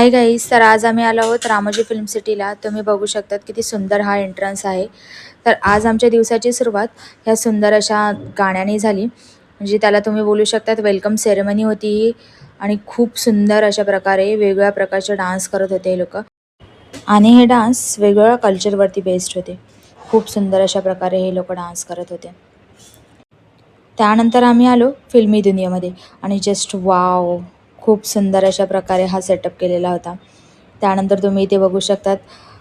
Hi guys, तर आज आम्ही आलो आहोत रामोजी फिल्म सिटीला. तुम्ही बघू शकतात किती सुंदर हा एंट्रन्स आहे. तर आज आमच्या दिवसाची सुरुवात ह्या सुंदर अशा गाण्याने झाली. म्हणजे त्याला तुम्ही बोलू शकतात वेलकम सेरेमनी होती ही. आणि खूप सुंदर अशा प्रकारे वेगवेगळ्या प्रकारचे डान्स करत होते हे लोक. आणि हे डान्स वेगवेगळ्या कल्चरवरती बेस्ड होते. खूप सुंदर अशा प्रकारे हे लोक डान्स करत होते. त्यानंतर आम्ही आलो फिल्मी दुनियेमध्ये आणि जस्ट वाव, खूप सुंदर अशा प्रकारे हा सेटअप केलेला होता. त्यानंतर तुम्ही इथे बघू शकतात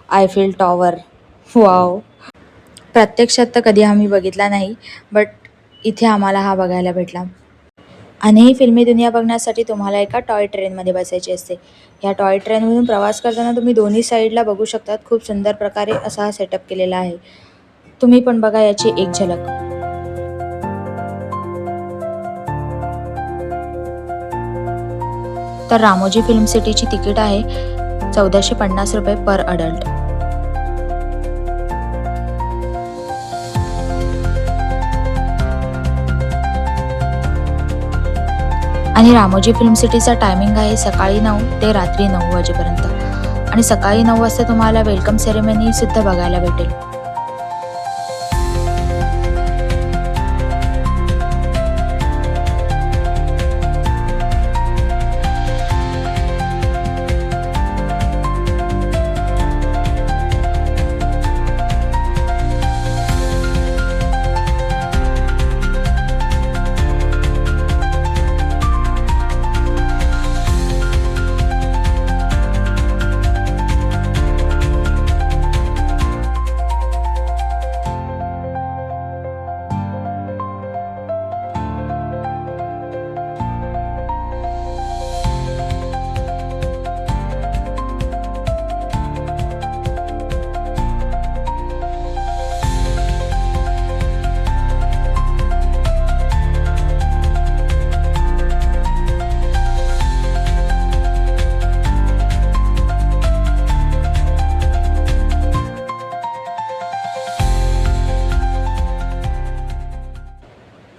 आयफिल टॉवर. वाव, प्रत्यक्षात तर कधी आम्ही बघितला नाही, बट इथे आम्हाला हा बघायला भेटला. आणि ही फिल्मी दुनिया बघण्यासाठी तुम्हाला एका टॉय ट्रेनमध्ये बसायची असते. ह्या टॉय ट्रेनमधून प्रवास करताना तुम्ही दोन्ही साईडला बघू शकतात खूप सुंदर प्रकारे असा हा सेटअप केलेला आहे. तुम्ही पण बघा याची एक झलक. तर रामोजी फिल्म सिटीची तिकीट आहे 1450 रुपये पर अडल्ट. आणि रामोजी फिल्म सिटीचा टायमिंग आहे सकाळी 9 ते रात्री 9 वाजेपर्यंत. आणि सकाळी 9 वाजता तुम्हाला वेलकम सेरेमनी सुद्धा बघायला भेटेल.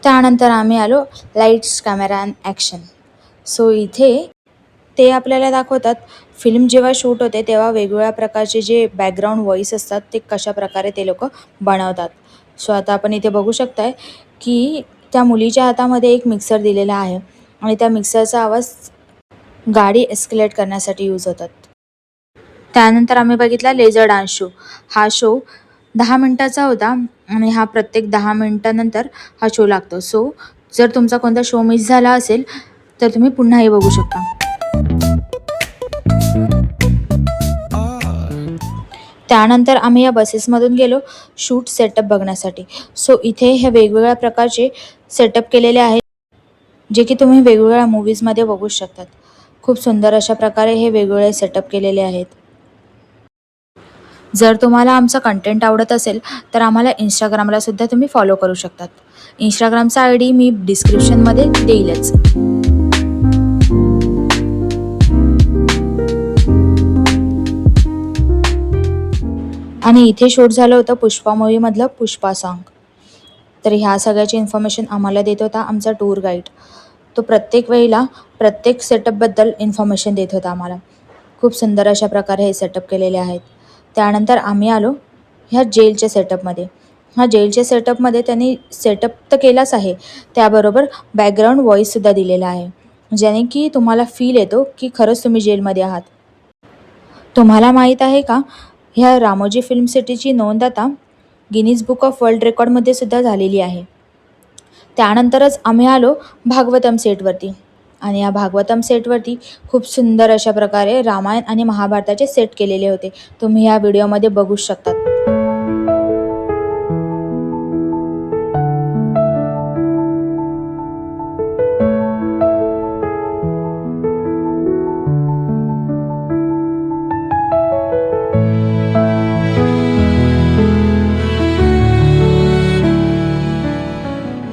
त्यानंतर आम्ही आलो lights camera and action. So इथे ते आपल्याला दाखवतात फिल्म जेव्हा शूट होते तेव्हा वेगवेगळ्या प्रकारचे जे बॅकग्राऊंड व्हॉईस असतात ते कशा प्रकारे ते लोक बनवतात. सो आता आपण इथे बघू शकताय की त्या मुलीच्या हातामध्ये एक मिक्सर दिलेला आहे आणि त्या मिक्सरचा आवाज गाडी एस्केलेट करण्यासाठी यूज होतात. त्यानंतर आम्ही बघितला लेझर डान्स शो. हा शो 10 मिनिटाचा होता आणि हा प्रत्येक 10 मिनिटानंतर हा शो लागतो. सो जर तुमचा कोणता शो मिस झाला असेल तर तुम्ही पुन्हाही बघू शकता. त्यानंतर आम्ही या बसेसमधून गेलो शूट सेटअप बघण्यासाठी. सो इथे हे वेगवेगळ्या प्रकारचे सेटअप केलेले आहेत जे की तुम्ही वेगवेगळ्या मूवीजमध्ये बघू शकतात. खूप सुंदर अशा प्रकारे हे वेगवेगळे सेटअप केलेले आहेत. जर तुम्हाला आमचा कंटेंट आवडत असेल तर आम्हाला इंस्टाग्रामला सुद्धा तुम्ही फॉलो करू शकतात. इंस्टाग्रामचा ID मी डिस्क्रिप्शनमध्ये देईलच. आणि इथे शूट झालं होतं पुष्पा मूवीमधलं पुष्पा सॉन्ग. तर ह्या सगळ्याची इन्फॉर्मेशन आम्हाला देत होता आमचा टूर गाईड. तो प्रत्येक वेळेला प्रत्येक सेटअपबद्दल इन्फॉर्मेशन देत होता आम्हाला. खूप सुंदर अशा प्रकारे हे सेटअप केलेले आहेत. त्यानंतर आम्ही आलो ह्या जेलच्या सेटअपमध्ये. ह्या जेलच्या सेटअपमध्ये त्यांनी सेटअप तर केलाच आहे, त्याबरोबर बॅकग्राऊंड व्हॉईससुद्धा दिलेला आहे, ज्याने की तुम्हाला फील येतो की खरंच तुम्ही जेलमध्ये आहात. तुम्हाला माहीत आहे का, ह्या रामोजी फिल्म सिटीची नोंद आता गिनीज बुक ऑफ वर्ल्ड रेकॉर्डमध्ये सुद्धा झालेली आहे. त्यानंतरच आम्ही आलो भागवतम सेटवरती. आणि या भागवतम सेटवरती खूप सुंदर अशा प्रकारे रामायण आणि महाभारताचे सेट केलेले होते. तुम्ही या व्हिडिओमध्ये बघू शकतात.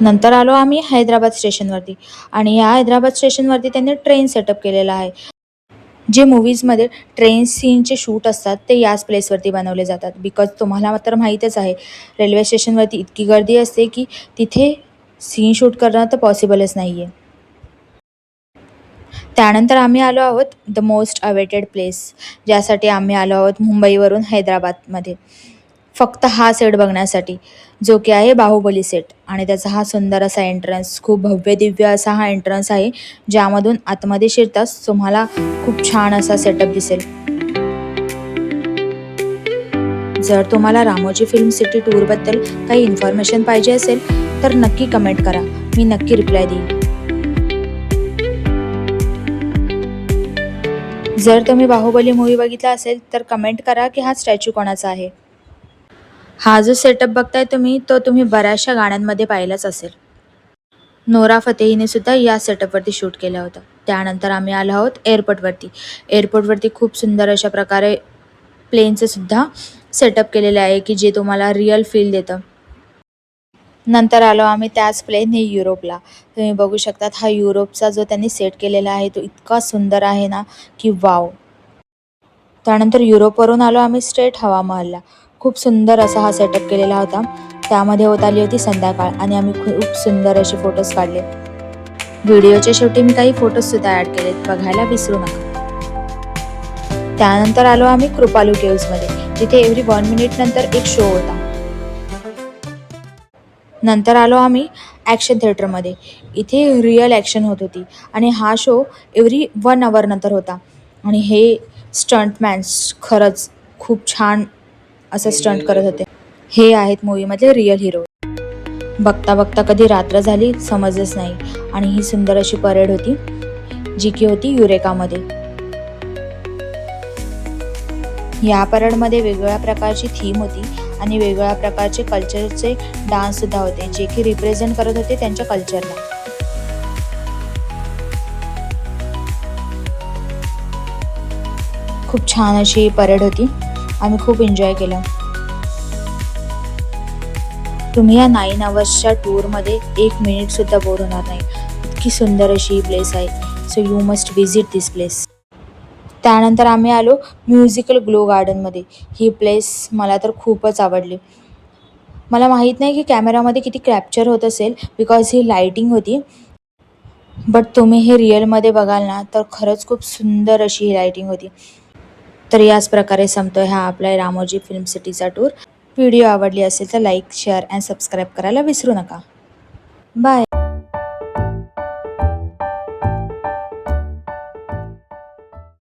नंतर आलो आम्ही हैदराबाद स्टेशनवरती. आणि या हैदराबाद स्टेशनवरती त्यांनी ट्रेन सेटअप केलेला आहे. जे मूवीजमध्ये ट्रेन सीनचे शूट असतात ते याच प्लेसवरती बनवले जातात. बिकॉज तुम्हाला तर माहीतच आहे रेल्वे स्टेशनवरती इतकी गर्दी असते की तिथे सीन शूट करणं तर पॉसिबलच नाही आहे. त्यानंतर आम्ही आलो आहोत द मोस्ट अवेटेड प्लेस, ज्यासाठी आम्ही आलो आहोत मुंबईवरून हैदराबादमध्ये. फक्त हा सेट बघण्यासाठी, जो की आहे बाहुबली सेट. आणि त्याचा हा सुंदर असा एंट्रन्स, खूप भव्य दिव्य असा हा एंट्रन्स आहे, ज्यामधून आतमध्ये शिरताच तुम्हाला खूप छान असा सेटअप दिसेल. जर तुम्हाला रामोजी फिल्म सिटी टूरबद्दल काही इन्फॉर्मेशन पाहिजे असेल तर नक्की कमेंट करा, मी नक्की रिप्लाय देईन. जर तुम्ही बाहुबली मूवी बघितला असेल तर कमेंट करा की हा स्टॅच्यू कोणाचा आहे. हा जो सेटअप बघताय तुम्ही, तो तुम्ही बऱ्याचशा गाण्यांमध्ये पाहिलाच असेल. नोरा फतेहीने सुद्धा या सेटअपवरती शूट केलं होतं. त्यानंतर आम्ही आलो आहोत एअरपोर्टवरती. एअरपोर्टवरती खूप सुंदर अशा प्रकारे प्लेनचं सुद्धा सेटअप केलेलं आहे, की जे तुम्हाला रिअल फील देतं. नंतर आलो आम्ही त्याच प्लेनने युरोपला. तुम्ही बघू शकतात हा युरोपचा जो त्यांनी सेट केलेला आहे तो इतका सुंदर आहे ना, की वाव. त्यानंतर युरोपवरून आलो आम्ही स्ट्रेट हवा महलला. खूप सुंदर असा हा सेटअप केलेला होता. त्यामध्ये होत आली होती संध्याकाळ आणि आम्ही खूप सुंदर असे फोटोज काढले. व्हिडिओच्या शेवटी मी काही फोटोजसुद्धा ॲड केलेत, बघायला विसरू नका. त्यानंतर आलो आम्ही कृपालू केव्जमध्ये, जिथे एव्हरी 1 मिनिट नंतर एक शो होता. नंतर आलो आम्ही ॲक्शन थिएटरमध्ये. इथे रिअल ॲक्शन होत होती आणि हा शो एव्हरी 1 आवर नंतर होता. आणि हे स्टंटमॅन्स खरंच खूप छान असं स्टंट करत होते. हे आहेत मूवीमधले रिअल हिरो. बघता बघता कधी रात्र झाली समजलंच नाही. आणि ही सुंदर अशी परेड होती, जी की होती युरेकामध्ये. या परेडमध्ये वेगवेगळ्या प्रकारची थीम होती आणि वेगवेगळ्या प्रकारचे कल्चरचे डान्ससुद्धा होते, जे की रिप्रेझेंट करत होते त्यांच्या कल्चरला. खूप छान अशी परेड होती, आम्ही खूप एन्जॉय केलं. तुम्ही या 9 अवर्सच्या टूरमध्ये 1 मिनिटसुद्धा बोर होणार नाही. इतकी सुंदर अशी ही प्लेस आहे. So you must visit this place. त्यानंतर आम्ही आलो म्युझिकल ग्लो गार्डनमध्ये. ही प्लेस मला तर खूपच आवडली. मला माहीत नाही की कॅमेरामध्ये किती कॅप्चर होत असेल, बिकॉज ही लाईटिंग होती. बट तुम्ही हे रिअलमध्ये बघाल ना तर खरंच खूप सुंदर अशी ही लाईटिंग होती. तर याच प्रकारे संपतोय हा आपला रामोजी फिल्म सिटीचा टूर. व्हिडिओ आवडली असेल तर लाईक, शेअर अँड सबस्क्राईब करायला विसरू नका. बाय.